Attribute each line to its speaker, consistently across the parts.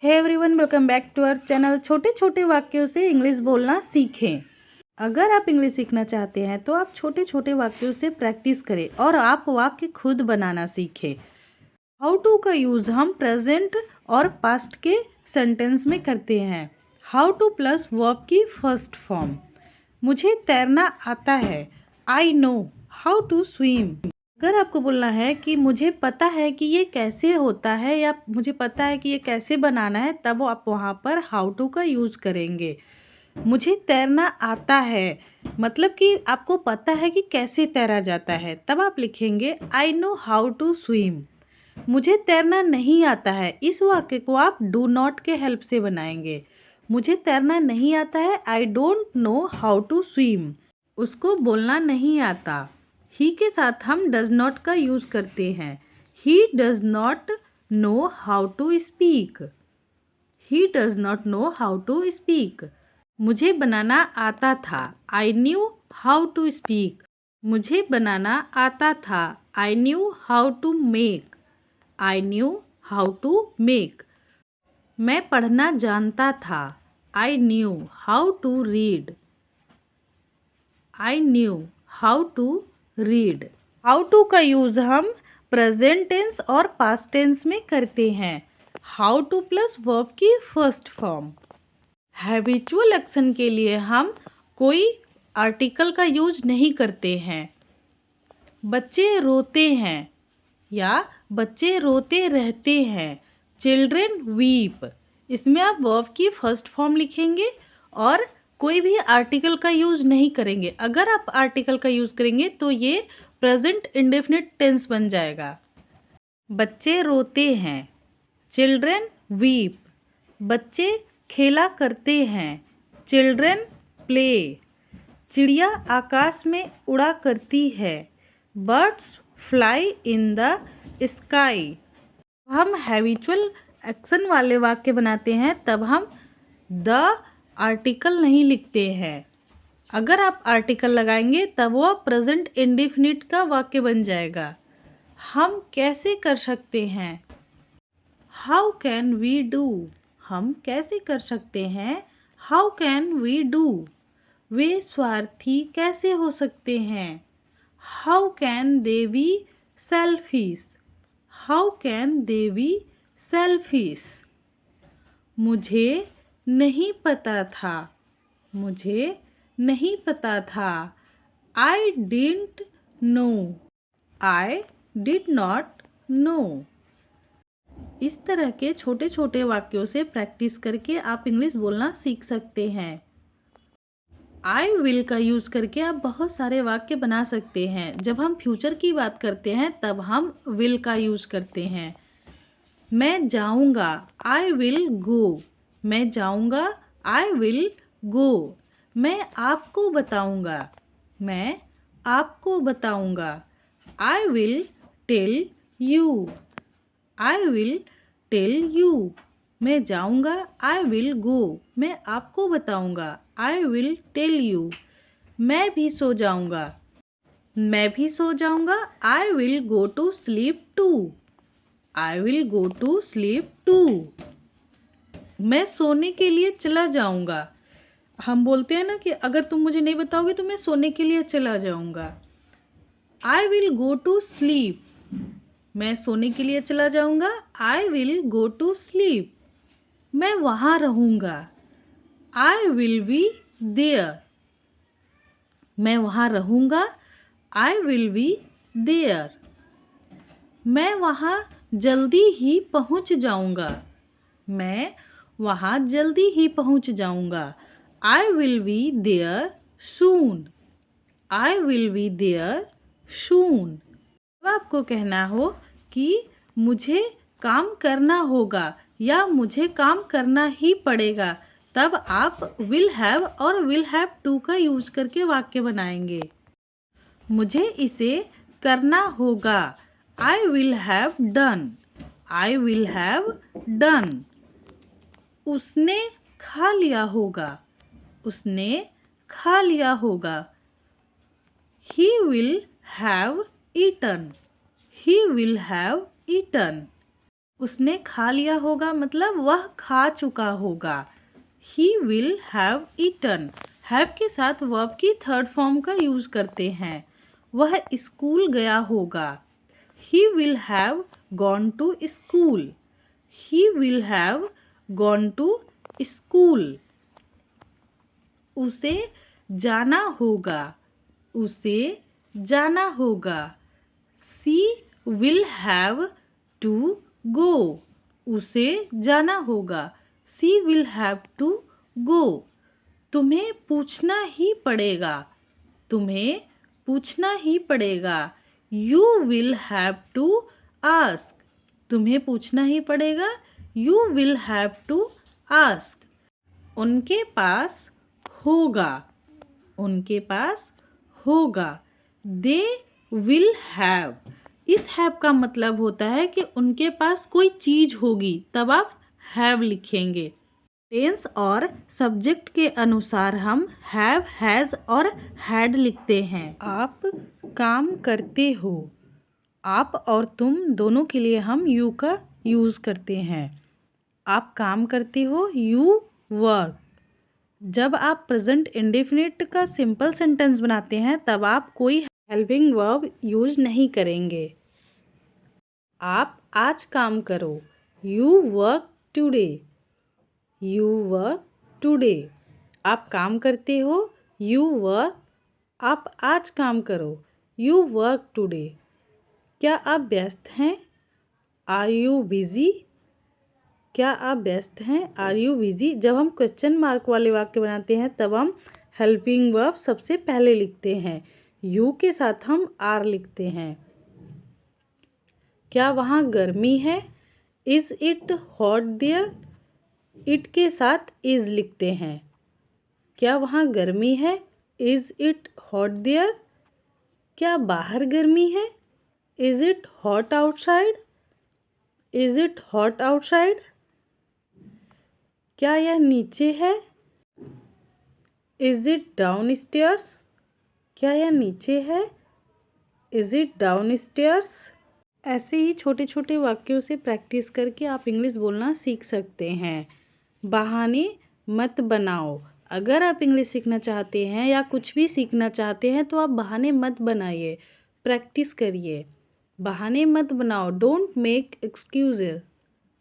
Speaker 1: Hey everyone, welcome back to our channel. छोटे छोटे वाक्यों से इंग्लिश बोलना सीखें। अगर आप इंग्लिश सीखना चाहते हैं तो आप छोटे छोटे वाक्यों से प्रैक्टिस करें और आप वाक्य खुद बनाना सीखें। हाउ टू का यूज़ हम प्रेजेंट और पास्ट के सेंटेंस में करते हैं। हाउ टू प्लस वर्ब की फर्स्ट फॉर्म। मुझे तैरना आता है, I know how to swim. अगर आपको बोलना है कि मुझे पता है कि ये कैसे होता है या मुझे पता है कि ये कैसे बनाना है, तब आप वहाँ पर हाउ टू का यूज़ करेंगे। मुझे तैरना आता है मतलब कि आपको पता है कि कैसे तैरा जाता है, तब आप लिखेंगे I know how to swim. मुझे तैरना नहीं आता है, इस वाक्य को आप डू नॉट के हेल्प से बनाएंगे। मुझे तैरना नहीं आता है, I don't know how to swim. उसको बोलना नहीं आता। ही के साथ हम डज नॉट का यूज़ करते हैं। He does not know how to speak. He does not know how to speak. मुझे बनाना आता था, I knew how to speak. मुझे बनाना आता था, I knew how to make. I knew how to make. मैं पढ़ना जानता था, I knew how to read. I knew how to read. How to का यूज़ हम प्रेजेंट टेंस और पास्ट टेंस में करते हैं। हाउ टू प्लस वर्ब की फर्स्ट फॉर्म। हैबिचुअल एक्शन के लिए हम कोई आर्टिकल का यूज नहीं करते हैं। बच्चे रोते हैं या बच्चे रोते रहते हैं। Children weep. इसमें आप वर्ब की फर्स्ट फॉर्म लिखेंगे और कोई भी आर्टिकल का यूज़ नहीं करेंगे। अगर आप आर्टिकल का यूज़ करेंगे तो ये प्रेजेंट इंडेफिनिट टेंस बन जाएगा। बच्चे रोते हैं, चिल्ड्रेन वीप। बच्चे खेला करते हैं, चिल्ड्रेन प्ले। चिड़िया आकाश में उड़ा करती है, birds fly in the sky. हम हैबिचुअल एक्शन वाले वाक्य बनाते हैं तब हम द आर्टिकल नहीं लिखते हैं। अगर आप आर्टिकल लगाएंगे तब वह प्रेजेंट इंडेफिनिट का वाक्य बन जाएगा। हम कैसे कर सकते हैं, हाउ कैन वी डू। हम कैसे कर सकते हैं, हाउ कैन वी डू। वे स्वार्थी कैसे हो सकते हैं, how can they be selfish. How can they be selfish. मुझे नहीं पता था, मुझे नहीं पता था। I didn't know. I did not know. इस तरह के छोटे छोटे वाक्यों से प्रैक्टिस करके आप इंग्लिश बोलना सीख सकते हैं। आई विल का यूज़ करके आप बहुत सारे वाक्य बना सकते हैं। जब हम फ्यूचर की बात करते हैं तब हम विल का यूज़ करते हैं। मैं जाऊंगा, आई विल गो। मैं जाऊंगा, आई विल गो। मैं आपको बताऊंगा, मैं आपको बताऊंगा। I will tell you. I will tell you. मैं जाऊंगा, आई विल गो। मैं आपको बताऊंगा, आई विल टेल यू। मैं भी सो जाऊंगा, मैं भी सो जाऊंगा। I will go to sleep too. I will go to sleep too. मैं सोने के लिए चला जाऊंगा। हम बोलते हैं ना कि अगर तुम मुझे नहीं बताओगे तो मैं सोने के लिए चला जाऊंगा। I will go to sleep. मैं सोने के लिए चला जाऊंगा, I will go to sleep. मैं वहाँ रहूँगा, आई विल बी देयर। मैं वहाँ रहूँगा, आई विल बी देयर। मैं वहाँ जल्दी ही पहुँच जाऊँगा, मैं वहाँ जल्दी ही पहुँच जाऊँगा। I will be there soon. I will be there soon. जब आपको कहना हो कि मुझे काम करना होगा या मुझे काम करना ही पड़ेगा, तब आप विल हैव और विल हैव टू का यूज करके वाक्य बनाएंगे। मुझे इसे करना होगा, I will have done. I will have done. उसने खा लिया होगा, उसने खा लिया होगा। He will have eaten. He will have eaten. उसने खा लिया होगा मतलब वह खा चुका होगा। He will have eaten. Have के साथ वर्ब की थर्ड फॉर्म का यूज़ करते हैं। वह स्कूल गया होगा। He will have gone to school. He will have gone to school. उसे जाना होगा। उसे जाना होगा। She will have to go. उसे जाना होगा। She will have to go. तुम्हें पूछना ही पड़ेगा। तुम्हें पूछना ही पड़ेगा। You will have to ask. तुम्हें पूछना ही पड़ेगा। You will have to ask. उनके पास होगा। उनके पास होगा। They will have. इस हैव का मतलब होता है कि उनके पास कोई चीज़ होगी, तब आप हैव लिखेंगे। टेंस और सब्जेक्ट के अनुसार हम हैव, हैज़ और हैड लिखते हैं। आप काम करते हो। आप और तुम दोनों के लिए हम यू का यूज़ करते हैं। आप काम करते हो, यू वर्क। जब आप प्रेजेंट इंडेफिनिट का सिंपल सेंटेंस बनाते हैं तब आप कोई हेल्पिंग वर्ब यूज नहीं करेंगे। आप आज काम करो। You work today. You work today. आप काम करते हो। You work. आप आज काम करो। You work today. क्या आप व्यस्त हैं? Are you busy? क्या आप व्यस्त हैं? Are you busy? जब हम क्वेश्चन मार्क वाले वाक्य बनाते हैं तब हम हेल्पिंग वर्ब सबसे पहले लिखते हैं। यू के साथ हम आर लिखते हैं। क्या वहाँ गर्मी है? Is it hot there? It के साथ इज़ लिखते हैं। क्या वहाँ गर्मी है? Is it hot there? क्या बाहर गर्मी है? Is it hot outside? Is it hot outside? क्या यह नीचे है? Is it downstairs? क्या यह नीचे है? Is it downstairs? ऐसे ही छोटे छोटे वाक्यों से प्रैक्टिस करके आप इंग्लिश बोलना सीख सकते हैं। बहाने मत बनाओ। अगर आप इंग्लिश सीखना चाहते हैं या कुछ भी सीखना चाहते हैं तो आप बहाने मत बनाइए, प्रैक्टिस करिए। बहाने मत बनाओ। Don't make excuses.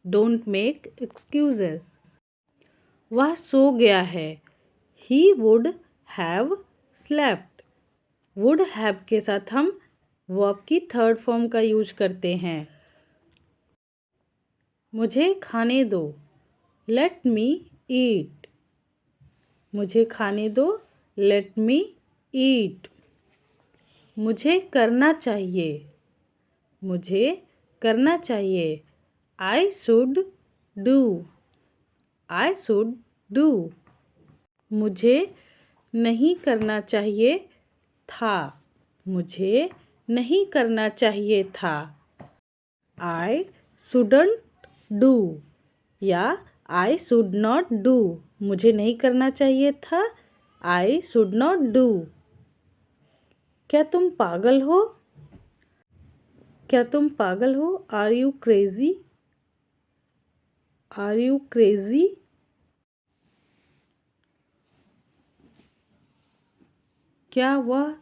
Speaker 1: Don't make excuses. वह सो गया है। He would have slept. Would have के साथ हम वर्ब की थर्ड फॉर्म का यूज करते हैं। मुझे खाने दो। लेट मी ईट। मुझे खाने दो। लेट मी ईट। मुझे करना चाहिए। मुझे करना चाहिए। I should do. I should do. मुझे नहीं करना चाहिए था। मुझे नहीं करना चाहिए था। आई शुडंट डू या आई शुड नॉट डू। मुझे नहीं करना चाहिए था। I should not do. क्या तुम पागल हो? क्या तुम पागल हो? Are you crazy? Are you crazy? क्या वह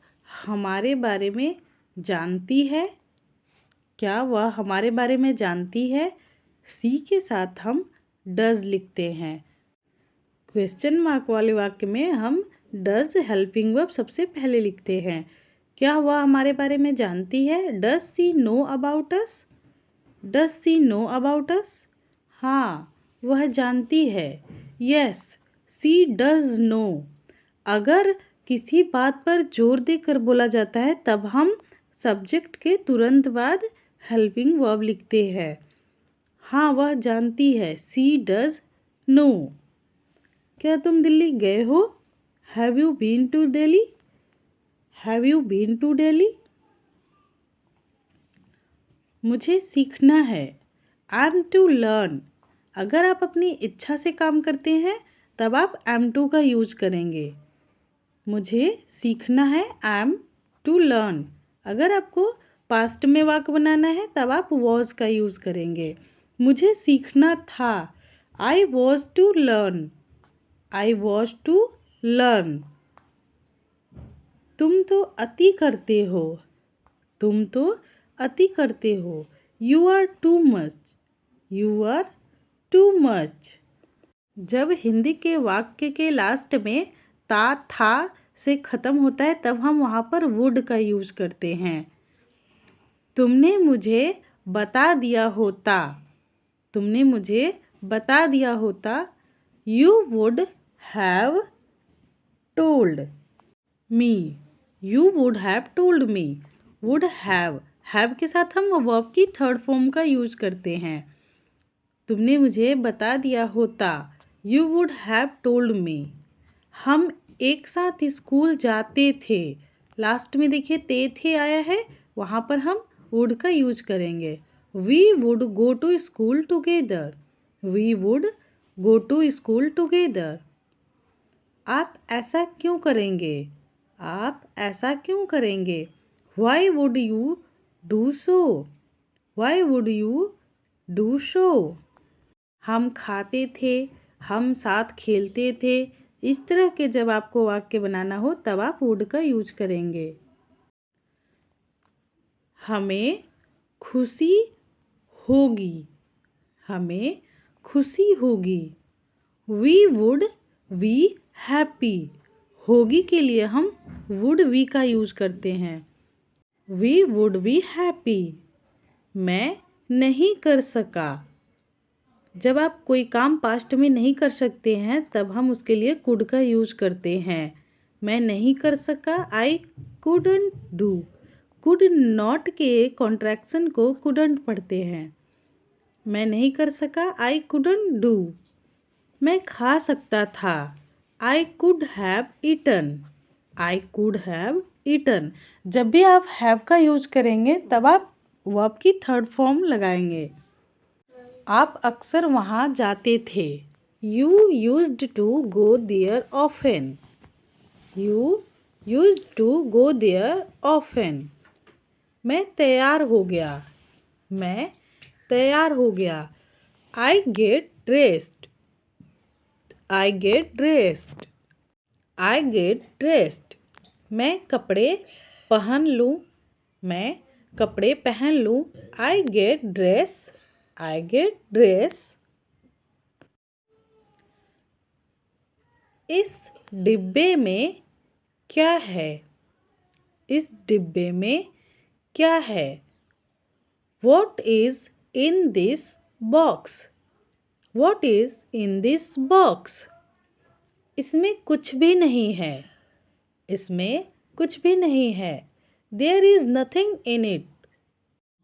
Speaker 1: हमारे बारे में जानती है? क्या वह हमारे बारे में जानती है? सी के साथ हम डज लिखते हैं। क्वेश्चन मार्क वाले वाक्य में हम डज हेल्पिंग वर्ब सबसे पहले लिखते हैं। क्या वह हमारे बारे में जानती है? Does she know about us? Does she know about us? हाँ, वह जानती है। Yes, she does know. अगर किसी बात पर जोर देकर बोला जाता है तब हम सब्जेक्ट के तुरंत बाद हेल्पिंग वर्ब लिखते हैं। हाँ, वह जानती है। She does know. क्या तुम दिल्ली गए हो? Have you been to Delhi? Have you been to Delhi? मुझे सीखना है। I am to learn. अगर आप अपनी इच्छा से काम करते हैं तब आप एम टू का यूज करेंगे। मुझे सीखना है। I am to learn. अगर आपको पास्ट में वाक्य बनाना है तब आप वॉज का यूज़ करेंगे। मुझे सीखना था। I was to learn. I was to learn. तुम तो अति करते हो। तुम तो अति करते हो। You are too much. You are too much. जब हिंदी के वाक्य के लास्ट में ता था से ख़त्म होता है तब हम वहाँ पर वुड का यूज़ करते हैं। तुमने मुझे बता दिया होता। तुमने मुझे बता दिया होता। You would have told me. You would have told me. Would have के साथ हम वर्ब की थर्ड फॉर्म का यूज़ करते हैं। तुमने मुझे बता दिया होता। You would have told me. हम एक साथ स्कूल जाते थे। लास्ट में देखिए थे आया है, वहाँ पर हम वुड का यूज करेंगे। We would go to school together. We would go to school together. आप ऐसा क्यों करेंगे? आप ऐसा क्यों करेंगे? Why would you do so? Why would you do so? हम खाते थे। हम साथ खेलते थे। इस तरह के जब आपको वाक्य बनाना हो तब आप वुड का यूज करेंगे। हमें खुशी होगी। हमें खुशी होगी। We would be happy. होगी के लिए हम वुड वी का यूज करते हैं। We would be happy. मैं नहीं कर सका। जब आप कोई काम पास्ट में नहीं कर सकते हैं तब हम उसके लिए कुड का यूज करते हैं। मैं नहीं कर सका, I couldn't do. Could not के कॉन्ट्रैक्शन को कुडंट पढ़ते हैं। मैं नहीं कर सका, आई कुडंट डू। मैं खा सकता था, I could have eaten. I could have eaten. जब भी आप हैव का यूज करेंगे तब आप वर्ब की थर्ड फॉर्म लगाएंगे। आप अक्सर वहाँ जाते थे। You used to go there often. You used to go there often. मैं तैयार हो गया। मैं तैयार हो गया। I get dressed. I get dressed. I get dressed. मैं कपड़े पहन लूँ। मैं कपड़े पहन लूँ। I get dress. I get dress. इस डिब्बे में क्या है? इस डिब्बे में क्या है? What is in this box? What is in this box? इसमें कुछ भी नहीं है। इसमें कुछ भी नहीं है। There is nothing in it.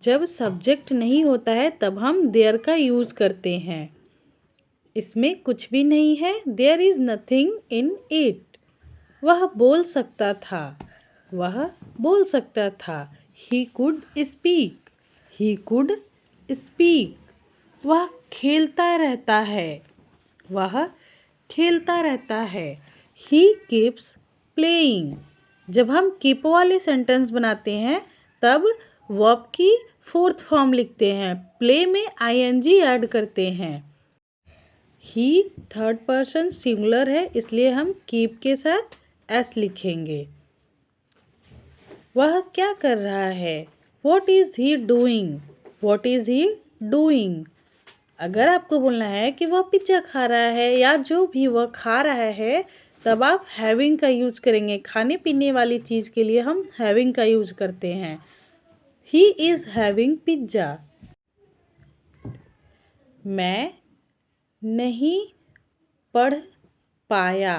Speaker 1: जब सब्जेक्ट नहीं होता है तब हम there का यूज़ करते हैं। इसमें कुछ भी नहीं है। There is nothing in it. वह बोल सकता था। वह बोल सकता था। He could speak. He could speak. वह खेलता रहता है। वह खेलता रहता है। He keeps playing. जब हम कीप वाले सेंटेंस बनाते हैं तब वर्ब की फोर्थ फॉर्म लिखते हैं। प्ले में ing ऐड करते हैं। ही थर्ड पर्सन सिंगुलर है इसलिए हम कीप के साथ एस लिखेंगे। वह क्या कर रहा है? What is he doing? What is he doing? अगर आपको बोलना है कि वह पिज्ज़ा खा रहा है या जो भी वह खा रहा है तब आप हैविंग का यूज करेंगे। खाने पीने वाली चीज़ के लिए हम हैविंग का यूज करते हैं। He is having pizza. मैं नहीं पढ़ पाया।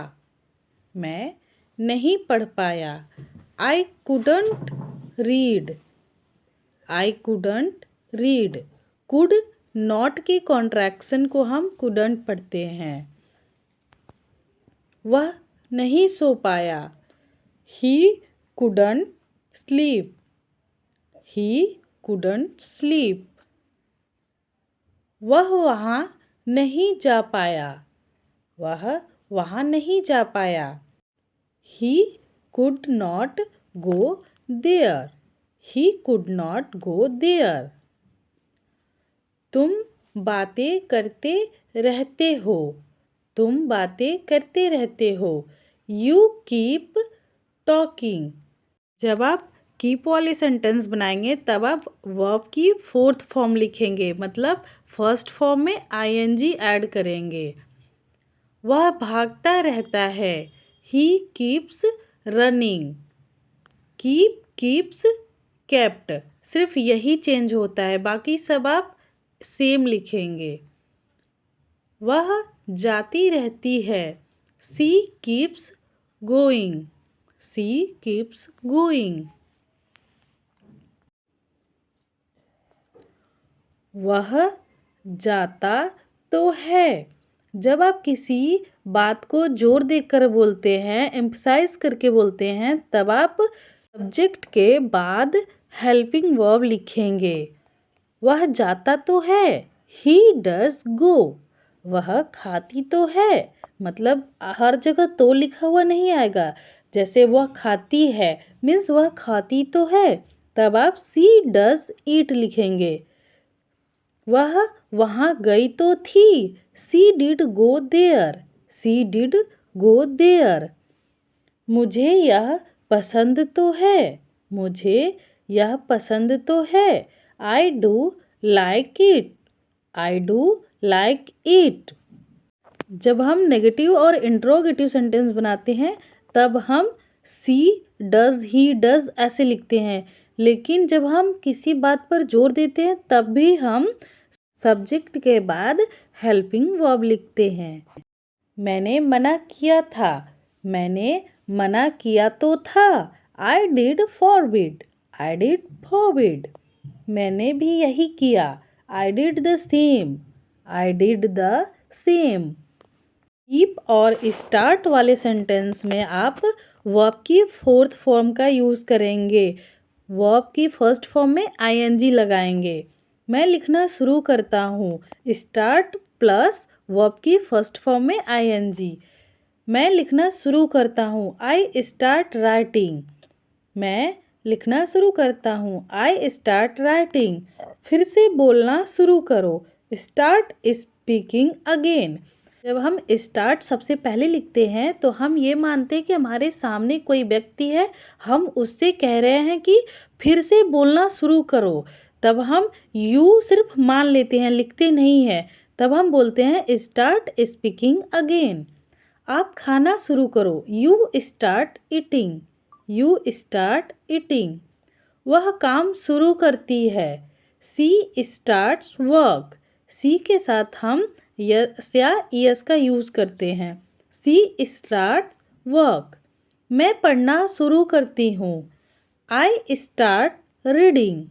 Speaker 1: मैं नहीं पढ़ पाया। I couldn't read. I couldn't read. Could not के कॉन्ट्रैक्शन को हम couldn't पढ़ते हैं। वह नहीं सो पाया। He couldn't sleep. He couldn't sleep. वह वहाँ नहीं जा पाया। वह वहाँ नहीं जा पाया। He could not go there. He could not go there. तुम बातें करते रहते हो। तुम बातें करते रहते हो। You keep talking. जब आप कीप वाले सेंटेंस बनाएंगे तब आप वर्ब की फोर्थ फॉर्म लिखेंगे, मतलब फर्स्ट फॉर्म में आईएनजी ऐड करेंगे। वह भागता रहता है। He keeps running. Keep keeps kept, सिर्फ यही चेंज होता है, बाकी सब आप सेम लिखेंगे। वह जाती रहती है। सी कीप्स गोइंग। सी कीप्स गोइंग। वह जाता तो है। जब आप किसी बात को जोर देकर बोलते हैं, एम्फसाइज करके बोलते हैं, तब आप सब्जेक्ट के बाद हेल्पिंग वर्ब लिखेंगे। वह जाता तो है। He does go. वह खाती तो है, मतलब हर जगह तो लिखा हुआ नहीं आएगा। जैसे वह खाती है मीन्स वह खाती तो है, तब आप सी डज ईट लिखेंगे। वह वहाँ गई तो थी। She did go there. She did go there. मुझे यह पसंद तो है। मुझे यह पसंद तो है। I do like it. I do like it. जब हम नेगेटिव और इंट्रोगेटिव सेंटेंस बनाते हैं तब हम सी डज ही डज ऐसे लिखते हैं, लेकिन जब हम किसी बात पर जोर देते हैं तब भी हम सब्जेक्ट के बाद हेल्पिंग वर्ब लिखते हैं। मैंने मना किया था। मैंने मना किया तो था। I did forbid. I did forbid. मैंने भी यही किया। I did the same. I did the same. Keep और स्टार्ट वाले सेंटेंस में आप वर्ब की फोर्थ फॉर्म का यूज़ करेंगे। वर्ब की फर्स्ट फॉर्म में आईएनजी लगाएंगे। मैं लिखना शुरू करता हूँ। स्टार्ट प्लस वर्ब की फर्स्ट फॉर्म में आईएनजी। मैं लिखना शुरू करता हूँ। I start writing. मैं लिखना शुरू करता हूँ। I start writing. फिर से बोलना शुरू करो। Start speaking again. जब हम स्टार्ट सबसे पहले लिखते हैं तो हम ये मानते हैं कि हमारे सामने कोई व्यक्ति है, हम उससे कह रहे हैं कि फिर से बोलना शुरू करो। तब हम यू सिर्फ मान लेते हैं, लिखते नहीं हैं। तब हम बोलते हैं स्टार्ट स्पीकिंग अगेन। आप खाना शुरू करो। You start eating. You start eating. वह काम शुरू करती है। सी स्टार्ट्स वर्क। सी के साथ हम यस या यस का यूज़ करते हैं। सी स्टार्ट्स वर्क। मैं पढ़ना शुरू करती हूँ। I start reading.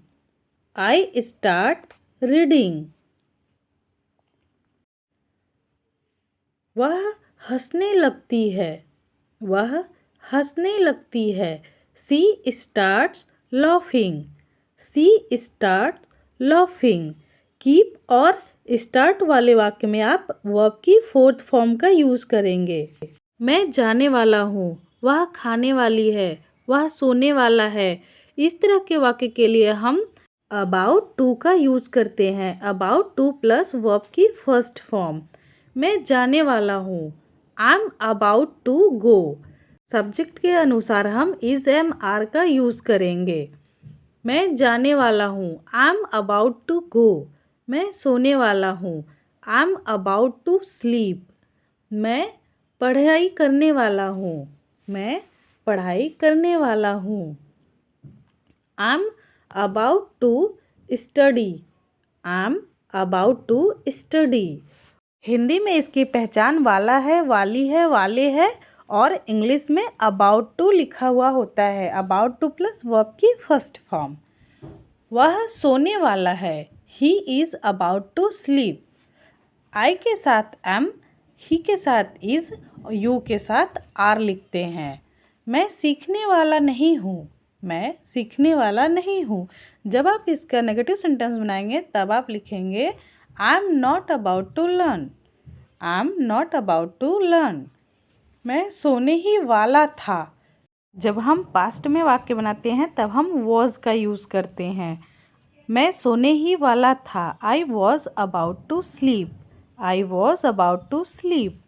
Speaker 1: I start reading. वह हंसने लगती है। वह हंसने लगती है। सी स्टार्ट्स लाफिंग। सी स्टार्ट्स लाफिंग। कीप और स्टार्ट वाले वाक्य में आप वर्ब की फोर्थ फॉर्म का यूज़ करेंगे। मैं जाने वाला हूँ। वह खाने वाली है। वह सोने वाला है। इस तरह के वाक्य के लिए हम अबाउट टू का यूज़ करते हैं। अबाउट टू प्लस वर्ब की फर्स्ट फॉर्म। मैं जाने वाला हूँ। I am about to go. Subject के अनुसार हम इज एम आर का यूज़ करेंगे। मैं जाने वाला हूँ। I am about to go. मैं सोने वाला हूँ। I am about to sleep. मैं पढ़ाई करने वाला हूँ। मैं पढ़ाई करने वाला हूँ। I am about to study. I am about to study. Hindi में इसकी पहचान वाला है, वाली है, वाले है, और इंग्लिश में अबाउट टू लिखा हुआ होता है। अबाउट टू प्लस वर्ब की फर्स्ट फॉर्म। वह सोने वाला है। He is about to sleep. I के साथ एम, ही के साथ इज़, यू के साथ आर लिखते हैं। मैं सीखने वाला नहीं हूँ। मैं सीखने वाला नहीं हूँ। जब आप इसका नेगेटिव सेंटेंस बनाएंगे तब आप लिखेंगे I am not about to learn. I am not about to learn. मैं सोने ही वाला था। जब हम पास्ट में वाक्य बनाते हैं तब हम वॉज का यूज़ करते हैं। मैं सोने ही वाला था। I was about to sleep. I was about to sleep.